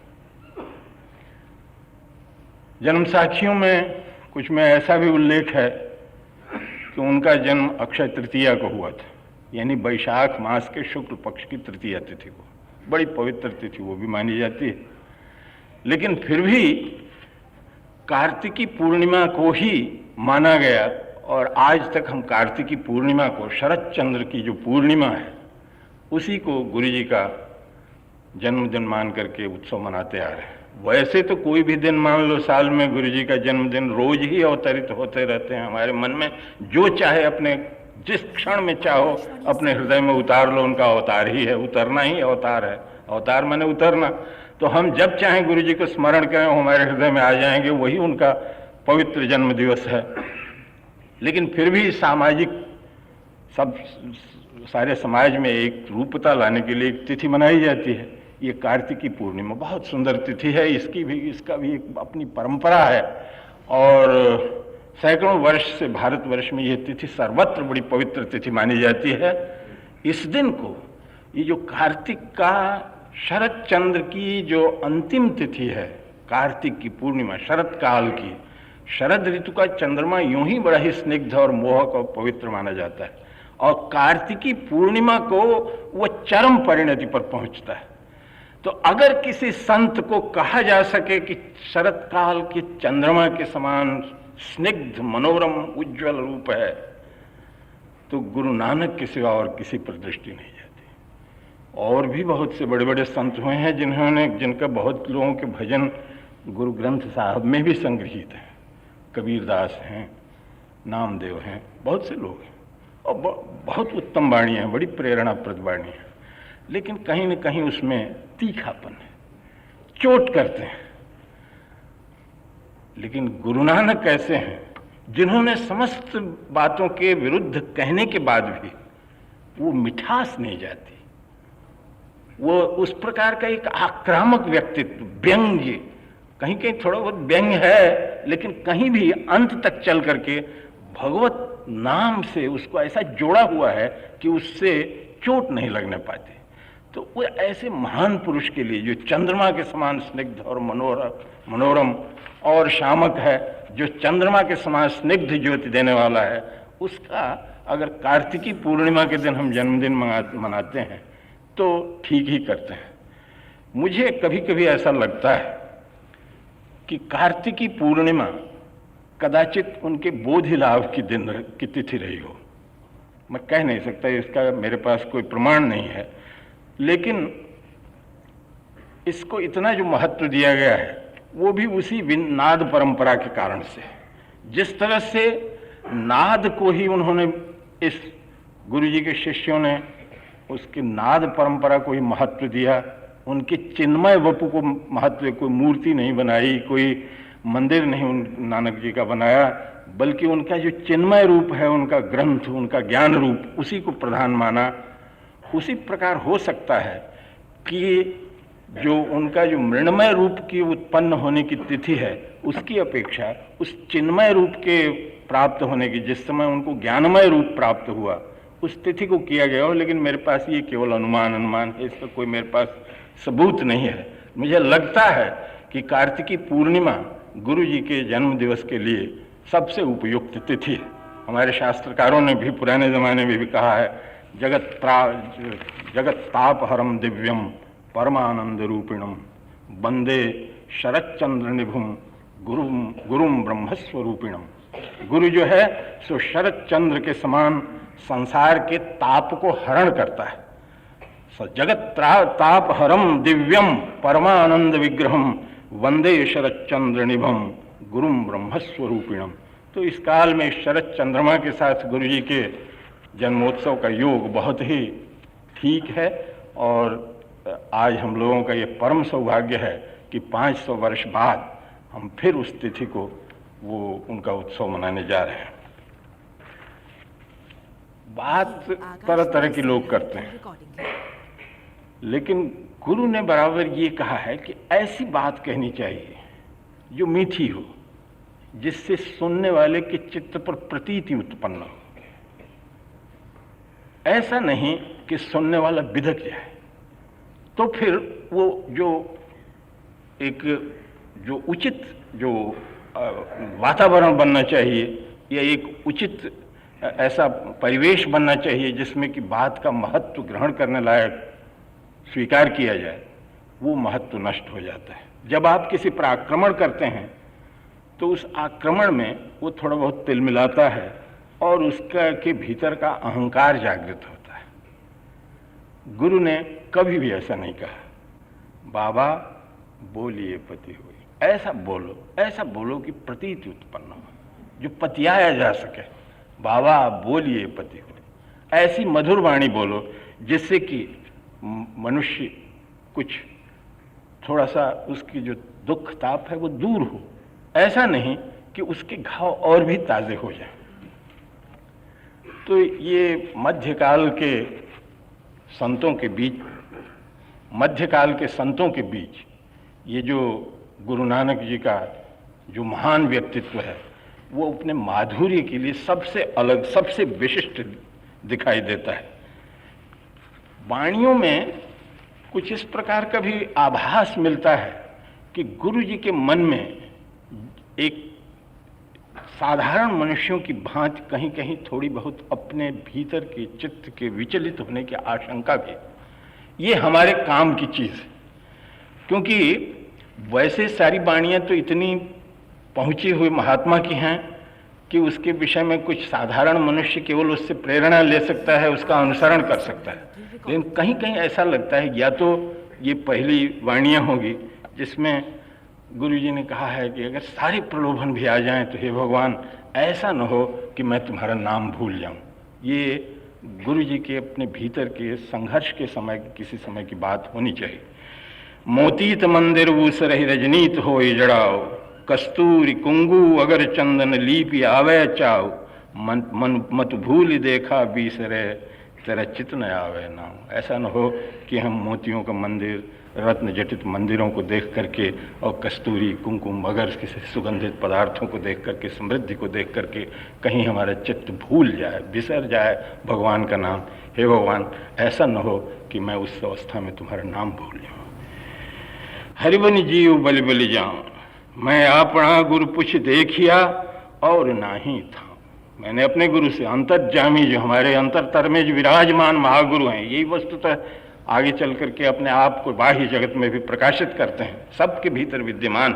जन्म साखियों में कुछ में ऐसा भी उल्लेख है कि उनका जन्म अक्षय तृतीया को हुआ था, यानी वैशाख मास के शुक्ल पक्ष की तृतीया तिथि को। बड़ी पवित्र तिथि वो भी मानी जाती है, लेकिन फिर भी कार्तिकी पूर्णिमा को ही माना गया, और आज तक हम कार्तिकी पूर्णिमा को, शरद चंद्र की जो पूर्णिमा है, उसी को गुरु जी का जन्मदिन मान करके उत्सव मनाते आ रहे हैं। वैसे तो कोई भी दिन मान लो साल में, गुरु जी का जन्मदिन रोज ही अवतरित होते रहते हैं हमारे मन में। जो चाहे अपने जिस क्षण में चाहो अपने हृदय में उतार लो, उनका अवतार ही है, उतरना ही अवतार है। अवतार माने उतरना। तो हम जब चाहें गुरु जी को स्मरण करें, वो हमारे हृदय में आ जाएंगे, वही उनका पवित्र जन्म दिवस है। लेकिन फिर भी सामाजिक सारे समाज में एक रूपता लाने के लिए एक तिथि मनाई जाती है। ये कार्तिकी पूर्णिमा बहुत सुंदर तिथि है, इसका भी एक अपनी परंपरा है, और सैकड़ों वर्ष से भारतवर्ष में यह तिथि सर्वत्र बड़ी पवित्र तिथि मानी जाती है। इस दिन को, ये जो कार्तिक का शरद चंद्र की जो अंतिम तिथि है, कार्तिक की पूर्णिमा, शरद काल की, शरद ऋतु का चंद्रमा यूं ही बड़ा ही स्निग्ध और मोहक और पवित्र माना जाता है, और कार्तिकी पूर्णिमा को वो चरम परिणति पर पहुंचता है। तो अगर किसी संत को कहा जा सके कि शरद काल के चंद्रमा के समान स्निग्ध मनोरम उज्जवल रूप है, तो गुरु नानक के सिवा और किसी पर दृष्टि नहीं जाती। और भी बहुत से बड़े बड़े संत हुए हैं जिनका बहुत लोगों के भजन गुरु ग्रंथ साहब में भी संग्रहित है। कबीरदास हैं, नामदेव हैं, बहुत से लोग हैं, और बहुत उत्तम वाणी है, बड़ी प्रेरणाप्रद वाणी है, लेकिन कहीं न कहीं उसमें तीखापन है, चोट करते हैं। लेकिन गुरु नानक ऐसे हैं जिन्होंने समस्त बातों के विरुद्ध कहने के बाद भी वो मिठास नहीं जाती, वो उस प्रकार का एक आक्रामक व्यक्तित्व, व्यंग्य, कहीं कहीं थोड़ा बहुत व्यंग्य है, लेकिन कहीं भी अंत तक चल करके भगवत नाम से उसको ऐसा जोड़ा हुआ है कि उससे चोट नहीं लगने पाती। तो वो ऐसे महान पुरुष के लिए जो चंद्रमा के समान स्निग्ध और मनोरम और शामक है, जो चंद्रमा के समान स्निग्ध ज्योति देने वाला है, उसका अगर कार्तिकी पूर्णिमा के दिन हम जन्मदिन मनाते हैं तो ठीक ही करते हैं। मुझे कभी कभी ऐसा लगता है कि कार्तिकी पूर्णिमा कदाचित उनके बोधि लाभ की तिथि रही हो। मैं कह नहीं सकता, इसका मेरे पास कोई प्रमाण नहीं है, लेकिन इसको इतना जो महत्व दिया गया है वो भी उसी नाद परंपरा के कारण से। जिस तरह से नाद को ही उन्होंने, इस गुरुजी के शिष्यों ने उसकी नाद परंपरा को ही महत्व दिया, उनके चिन्मय वपु को महत्व, कोई मूर्ति नहीं बनाई, कोई मंदिर नहीं नानक जी का बनाया, बल्कि उनका जो चिन्मय रूप है, उनका ग्रंथ, उनका ज्ञान रूप, उसी को प्रधान माना। उसी प्रकार हो सकता है कि जो उनका जो मृण्मय रूप की उत्पन्न होने की तिथि है, उसकी अपेक्षा उस चिन्मय रूप के प्राप्त होने की, जिस समय उनको ज्ञानमय रूप प्राप्त हुआ, उस तिथि को किया गया हो। लेकिन मेरे पास ये केवल अनुमान है, इसका कोई मेरे पास सबूत नहीं है। मुझे लगता है कि कार्तिकी पूर्णिमा गुरु जी के जन्म दिवस के लिए सबसे उपयुक्त तिथि है। हमारे शास्त्रकारों ने भी पुराने जमाने में भी कहा है, जगत तापहरम दिव्यम परमानंद रूपिणम वंदे शरच्चंद्र निभुम गुरुम ब्रह्मस्वरूपिणम। गुरु जो है सो शरद चंद्र के समान संसार के ताप को हरण करता है। जगत तापहरम दिव्यम परमानंद विग्रहम वंदे शरद चंद्र निभम गुरुम ब्रह्मस्वरूपिणम। तो इस काल में शरद चंद्रमा के साथ गुरु जी के जन्मोत्सव का योग बहुत ही ठीक है, और आज हम लोगों का ये परम सौभाग्य है कि 500 वर्ष बाद हम फिर उस तिथि को वो उनका उत्सव मनाने जा रहे हैं। बात तरह तरह के लोग करते हैं, लेकिन गुरु ने बराबर ये कहा है कि ऐसी बात कहनी चाहिए जो मीठी हो, जिससे सुनने वाले के चित्त पर प्रतीति उत्पन्न हो। ऐसा नहीं कि सुनने वाला बिधक जाए, तो फिर वो जो उचित जो वातावरण बनना चाहिए, या एक उचित ऐसा परिवेश बनना चाहिए जिसमें कि बात का महत्व ग्रहण करने लायक स्वीकार किया जाए, वो महत्व नष्ट हो जाता है। जब आप किसी पर आक्रमण करते हैं तो उस आक्रमण में वो थोड़ा बहुत तिलमिलाता है और उसका के भीतर का अहंकार जागृत होता है। गुरु ने कभी भी ऐसा नहीं कहा, बाबा बोलिए पति हुई, ऐसा बोलो कि प्रतीति उत्पन्न हो, जो पतियाया जा सके। बाबा बोलिए पति हुई, ऐसी मधुर वाणी बोलो जिससे कि मनुष्य कुछ थोड़ा सा उसकी जो दुख ताप है वो दूर हो। ऐसा नहीं कि उसके घाव और भी ताजे हो जाए। तो ये मध्यकाल के संतों के बीच ये जो गुरु नानक जी का जो महान व्यक्तित्व है, वो अपने माधुर्य के लिए सबसे अलग, सबसे विशिष्ट दिखाई देता है। वाणियों में कुछ इस प्रकार का भी आभास मिलता है कि गुरु जी के मन में एक साधारण मनुष्यों की भांति कहीं कहीं थोड़ी बहुत अपने भीतर के चित्त के विचलित होने की आशंका भी। ये हमारे काम की चीज है, क्योंकि वैसे सारी वाणियां तो इतनी पहुंची हुई महात्मा की हैं कि उसके विषय में कुछ साधारण मनुष्य केवल उससे प्रेरणा ले सकता है, उसका अनुसरण कर सकता है। लेकिन कहीं कहीं ऐसा लगता है या तो ये पहली वाणियां होगी जिसमें गुरु जी ने कहा है कि अगर सारे प्रलोभन भी आ जाएं तो हे भगवान ऐसा न हो कि मैं तुम्हारा नाम भूल जाऊं। ये गुरु जी के अपने भीतर के संघर्ष के समय किसी समय की बात होनी चाहिए। मोतीत मंदिर ऊसरहि रजनीत हो जड़ाओ, कस्तूरी कुंगू अगर चंदन लीपि आवे चाओ, मन मत भूल देखा बीसरे तेरा चित न आवे नाम। ऐसा न हो कि हम मोतियों का मंदिर, रत्न जटित मंदिरों को देख करके और कस्तूरी कुमकुम मगर किसी सुगंधित पदार्थों को देख करके, समृद्धि को देख करके कहीं हमारा चित्त भूल जाए, बिसर जाए भगवान का नाम। हे भगवान ऐसा न हो कि मैं उस अवस्था में तुम्हारा नाम भूल जाऊं। हरिबन जीव बलि बलि जाऊं, मैं अपना गुरु पुछ देखिया और नाही था। मैंने अपने गुरु से, अंतर्जामी जो हमारे अंतरतर में जो विराजमान महागुरु हैं, यही वस्तुतः आगे चल करके अपने आप को बाह्य जगत में भी प्रकाशित करते हैं, सबके भीतर विद्यमान।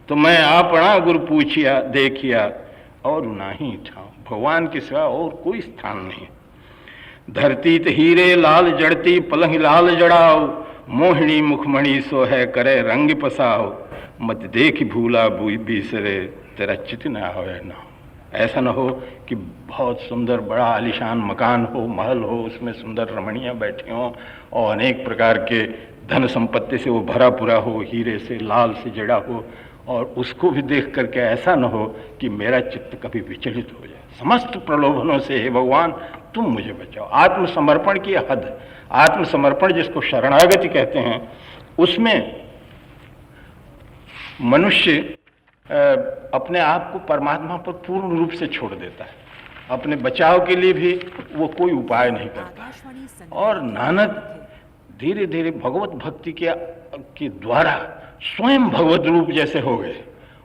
तो मैं अपना गुरु पूछिया देखिया और नाही था। भगवान के सिवा और कोई स्थान नहीं। धरती त हीरे लाल जड़ती पलंग लाल जड़ाओ, मोहिनी मुखमणि सो है करे रंग पसाओ, मत देख भूला बुई बीसरे तेरा चित न आवे ना। ऐसा न हो कि बहुत सुंदर बड़ा आलीशान मकान हो, महल हो, उसमें सुंदर रमणियाँ बैठी हों और अनेक प्रकार के धन संपत्ति से वो भरा पूरा हो, हीरे से लाल से जड़ा हो, और उसको भी देख करके ऐसा न हो कि मेरा चित्त कभी विचलित हो जाए। समस्त प्रलोभनों से हे भगवान तुम मुझे बचाओ। आत्मसमर्पण की हद, आत्मसमर्पण जिसको शरणागति कहते हैं, उसमें मनुष्य अपने आप को परमात्मा पर पूर्ण रूप से छोड़ देता है। अपने बचाव के लिए भी वो कोई उपाय नहीं करता। और नानक धीरे धीरे भगवत भक्ति के द्वारा स्वयं भगवत रूप जैसे हो गए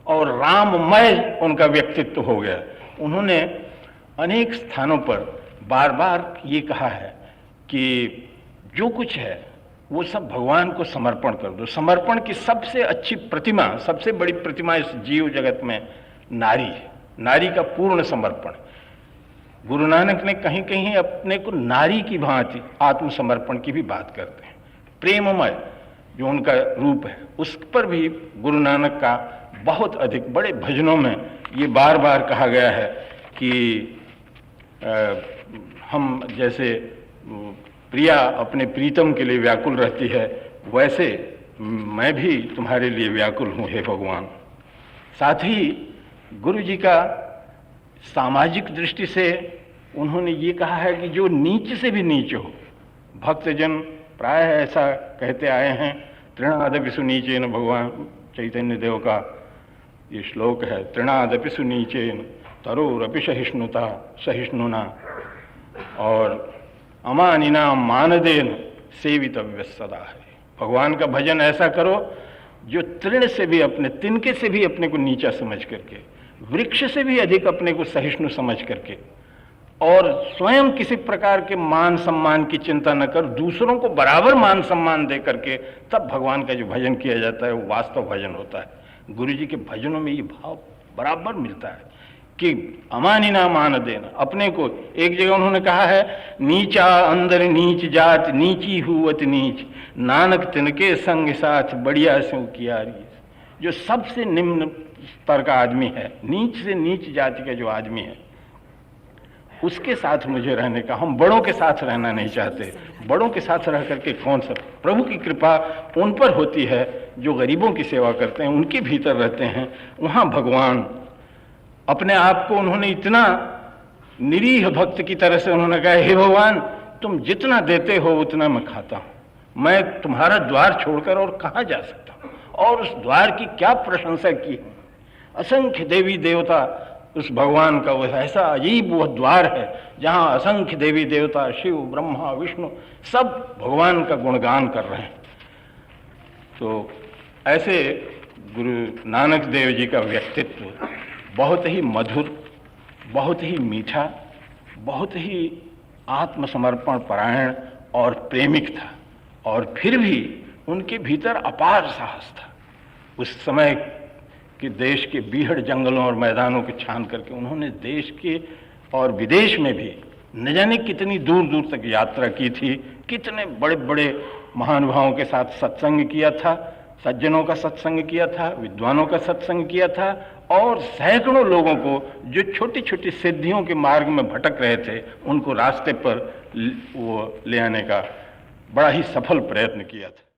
और राममय उनका व्यक्तित्व हो गया। उन्होंने अनेक स्थानों पर बार बार ये कहा है कि जो कुछ है वो सब भगवान को समर्पण कर दो। समर्पण की सबसे अच्छी प्रतिमा, सबसे बड़ी प्रतिमा इस जीव जगत में नारी है। नारी का पूर्ण समर्पण। गुरु नानक ने कहीं कहीं अपने को नारी की भांति आत्मसमर्पण की भी बात करते हैं। प्रेममय जो उनका रूप है, उस पर भी गुरु नानक का बहुत अधिक बड़े भजनों में ये बार बार कहा गया है कि हम जैसे प्रिया अपने प्रीतम के लिए व्याकुल रहती है, वैसे मैं भी तुम्हारे लिए व्याकुल हूँ हे भगवान। साथ ही गुरु जी का सामाजिक दृष्टि से उन्होंने ये कहा है कि जो नीच से भी नीच हो, भक्तजन प्राय ऐसा कहते आए हैं, तृणादपि सुनीचेन, भगवान चैतन्य देव का ये श्लोक है, तृणादपि सुनीचेन तरोरपि सहिष्णुता सहिष्णुना, और अमानिना मानदेन सेवितव्य सदा है। भगवान का भजन ऐसा करो जो तृण से भी, अपने तिनके से भी अपने को नीचा समझ करके, वृक्ष से भी अधिक अपने को सहिष्णु समझ करके, और स्वयं किसी प्रकार के मान सम्मान की चिंता न कर, दूसरों को बराबर मान सम्मान दे करके तब भगवान का जो भजन किया जाता है वो वास्तव भजन होता है। गुरु जी के भजनों में ये भाव बराबर मिलता है कि अमानिना मान देना। अपने को एक जगह उन्होंने कहा है, नीचा अंदर नीच जात नीची हुवत नीच, नानक तिनके संग साथ बढ़िया से कियारी। जो सबसे निम्न स्तर का आदमी है, नीच से नीच जाति का जो आदमी है, उसके साथ मुझे रहने का, हम बड़ों के साथ रहना नहीं चाहते। बड़ों के साथ रह करके कौन सा, प्रभु की कृपा उन पर होती है जो गरीबों की सेवा करते हैं, उनके भीतर रहते हैं। वहाँ भगवान अपने आप को उन्होंने इतना निरीह भक्त की तरह से उन्होंने कहा, हे भगवान तुम जितना देते हो उतना मैं खाता हूं, मैं तुम्हारा द्वार छोड़कर और कहाँ जा सकता हूं। और उस द्वार की क्या प्रशंसा की, असंख्य देवी देवता उस भगवान का वो ऐसा अजीब वह द्वार है जहाँ असंख्य देवी देवता, शिव ब्रह्मा विष्णु सब भगवान का गुणगान कर रहे हैं। तो ऐसे गुरु नानक देव जी का व्यक्तित्व बहुत ही मधुर, बहुत ही मीठा, बहुत ही आत्मसमर्पण परायण और प्रेमिक था, और फिर भी उनके भीतर अपार साहस था। उस समय के देश के बीहड़ जंगलों और मैदानों को छान करके उन्होंने देश के और विदेश में भी न जाने कितनी दूर दूर तक यात्रा की थी, कितने बड़े बड़े महानुभावों के साथ सत्संग किया था, सज्जनों का सत्संग किया था, विद्वानों का सत्संग किया था, और सैकड़ों लोगों को जो छोटी छोटी सिद्धियों के मार्ग में भटक रहे थे उनको रास्ते पर वो ले आने का बड़ा ही सफल प्रयत्न किया था।